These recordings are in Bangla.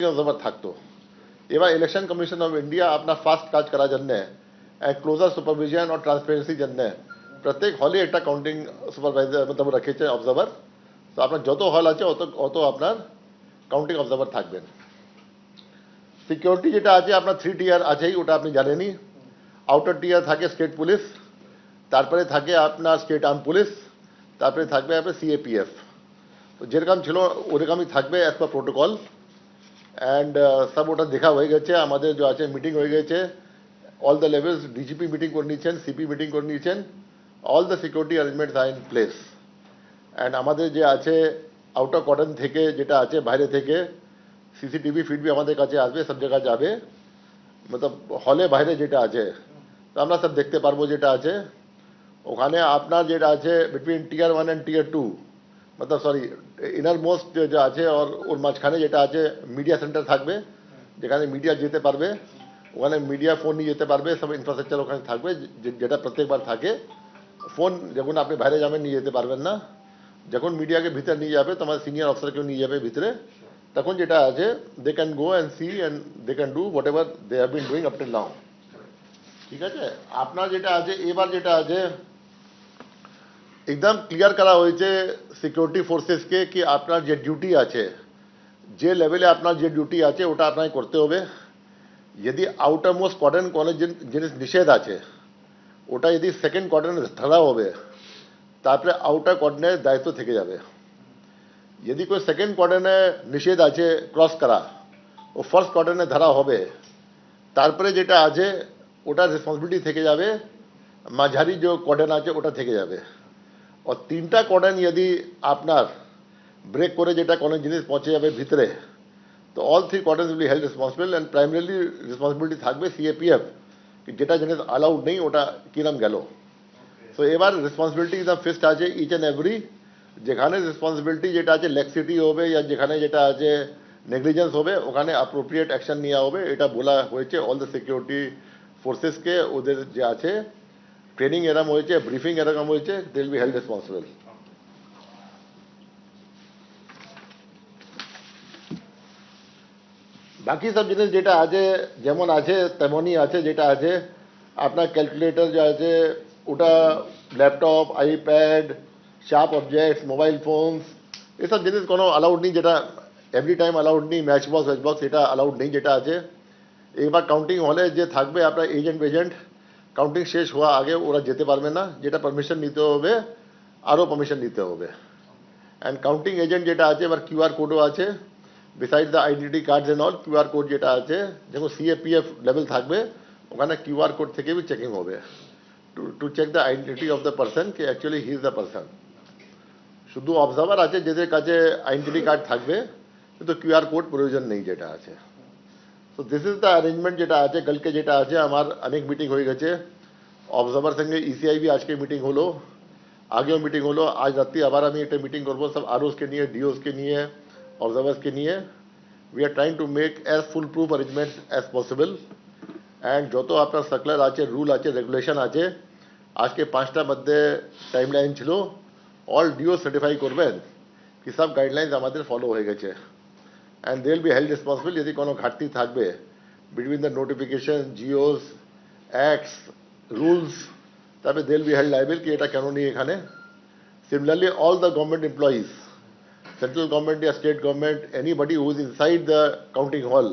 অবজারভার থাকতো। এবার ইলেকশন কমিশন অফ ইন্ডিয়া আপনার ফার্স্ট কাজ করার জন্য ক্লোজার সুপারভিশন और ট্রান্সপারেন্সি জন্য প্রত্যেক হলে একটা কাউন্টিং সুপারভাইজার মতলব রেখেছে অবজারভার। তো আপনার যত হল আছে অত আপনার কাউন্টিং অবজারভার থাকবেন। সিকিউরিটি যেটা আছে আপনার 3 টিয়ার আছেই, ওটা আপনি জানেনই। আউটার টিয়ার থাকে স্টেট পুলিশ, তারপরে থাকে আপনার স্টেট আর্ম পুলিশ, তারপরে থাকবে আপনার সিএপিএফ। তো যেরকম ছিল ওরকমই থাকবে অ্যাজ পার প্রোটোকল। অ্যান্ড সব ওটা দেখা হয়ে গেছে, আমাদের যে আছে মিটিং হয়ে গেছে, all the levels DGP meeting করে নিয়েছেন, সিপি মিটিং করে নিয়েছেন, all the security arrangements are in place. And আমাদের যে আছে আউটার কর্ডন থেকে যেটা আছে বাইরে থেকে সিসিটিভি ফিড भी আমাদের কাছে আসবে, সব জায়গায় যাবে, মতলব হলে বাইরে যেটা আছে তো আমরা সব দেখতে পারবো যেটা আছে ওখানে। আপনার যেটা আছে বিটুইন টিয়ার 1 অ্যান্ড টিয়ার 2 মতলব সরি ইনার মোস্ট যে আছে ওর মাঝখানে যেটা আছে মিডিয়া সেন্টার থাকবে, যেখানে মিডিয়া যেতে পারবে, ওখানে মিডিয়া ফোন নিয়ে যেতে পারবে, সব ইনফ্রাস্ট্রাকচার ওখানে থাকবে যেটা প্রত্যেকবার থাকে। ফোন যখন আপনি বাইরে যাবেন নিয়ে যেতে পারবেন না, যখন মিডিয়াকে ভিতরে নিয়ে যাবে তোমার সিনিয়র অফিসারকেও নিয়ে যাবে ভিতরে, তখন যেটা আছে they can go and see and they can do whatever they have been doing up till now. ঠিক আছে, আপনার যেটা আছে এবার যেটা আছে একদম ক্লিয়ার করা হয়েছে সিকিউরিটি ফোর্সেসকে কি আপনার যে ডিউটি আছে, যে লেভেলে আপনার যে ডিউটি আছে ওটা আপনাকে করতে হবে। যদি আউটার মোস্ট কর্ডন কোনো জিনিস নিষেধ আছে ওটা যদি সেকেন্ড কর্ডনে ধরা হবে তারপরে আউটার কর্ডনের দায়িত্ব থেকে যাবে। যদি कोई সেকেন্ড কর্ডনে নিষেধ আছে ক্রস করা, ও ফার্স্ট কর্ডনে ধরা হবে, তারপরে যেটা আছে ওটার রেসপন্সিবিলিটি থেকে যাবে মাঝারি যে কর্ডন আছে ওটা থেকে যাবে। और 3টা কর্ডন যদি আপনার ব্রেক করে যেটা কোনো জিনিস পৌঁছে যাবে ভিতরে, তো all 3 cordons will be held responsible and primarily responsibility থাকবে সিএপিএফ, যেটা জিনিস অ্যালাউড নেই ওটা কিরম গেল। সো এবার রেসপন্সিবিলিটি দ্য ফিক্সড আছে ইচ অ্যান্ড এভরি, যেখানে রেসপন্সিবিলিটি যেটা আছে ল্যাক্সিটি হবে या যেখানে যেটা আছে নেগলিজেন্স হবে ওখানে অ্যাপ্রোপ্রিয়েট অ্যাকশন নেওয়া হবে, এটা বলা হয়েছে অল দ্য সিকিউরিটি ফোর্সেসকে। ওদের যে আছে ট্রেনিং এরকম হয়েছে, ব্রিফিং এরকম হয়েছে, they will be held responsible. বাকি সব জিনিস যেটা আছে যেমন আছে তেমনই আছে। যেটা আছে আপনার ক্যালকুলেটর যে আছে ওটা, laptop, iPad, sharp objects, mobile phones, এসব জিনিস কোনো অ্যালাউড নেই, যেটা এভরি টাইম অ্যালাউড নেই। ম্যাচ বক্স এটা অ্যালাউড নেই যেটা আছে। এবার কাউন্টিং হলে যে থাকবে আপনার এজেন্ট কাউন্টিং শেষ হওয়া আগে ওরা যেতে পারবে না, যেটা পারমিশন নিতে হবে, আরও পারমিশন নিতে হবে। অ্যান্ড কাউন্টিং এজেন্ট যেটা আছে এবার কিউআর কোডও আছে, beside the identity cards and all QR code যেটা আছে, যখন সিএপিএফ লেভেল থাকবে ওখানে কিউআর কোড থেকে भी চেকিং হবে to check the identity of the person কি actually he is the person. শুধু অবজার্ভার আছে যাদের কাছে আইডেন্টি কার্ড থাকবে, কিন্তু কিউআর কোড প্রয়োজন নেই যেটা আছে। So this is the arrangement যেটা আছে। কালকে যেটা আছে আমার অনেক মিটিং হয়ে গেছে অবজার্ভার সঙ্গে, ইসিআই भी আজকে মিটিং হলো, আগেও মিটিং হলো, আজ রাত্রি আবার আমি একটা মিটিং করবো সব আরওস কে নিয়ে, ডিওস কে নিয়ে, observers के लिए। we are trying to make as full proof arrangements as possible and যত আপনার সার্কুলার আছে, রুল আছে, রেগুলেশন আছে, আজকে 5টার মধ্যে টাইমলাইন ছিল, অল ডিও সার্টিফাই করবেন কি সব গাইডলাইন্স আমাদের ফলো হয়ে গেছে। And they will be held responsible যদি কোনো ঘাটতি থাকবে between the notification, GOs, acts, rules, তবে they will be held liable কি এটা কেন নেই এখানে। Similarly all the government employees, central government या state government, anybody who is inside the counting hall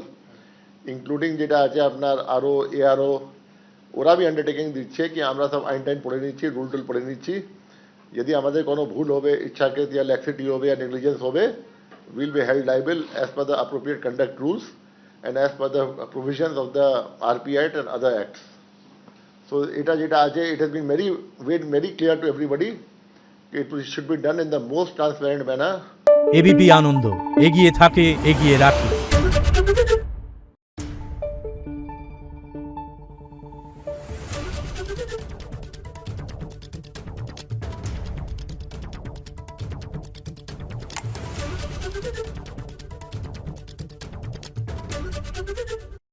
including যেটা আছে আপনার আরও এআরও, ওরা भी আন্ডারটেকিং দিচ্ছে কি আমরা সব আইন টাইন পড়ে নিচ্ছি, রুল টুল পড়ে নিচ্ছি, যদি আমাদের কোনো ভুল হবে, ইচ্ছাকৃত या ল্যাক্সিটি হবে या নেগলিজেন্স হবে, will be held liable as per the appropriate conduct rules and as per the provisions of the RP act and other acts. So এটা যেটা আছে it has been very clear to everybody, it should be done in the most transparent manner. ABP Ananda এগিয়ে থাকে, এগিয়ে রাখে।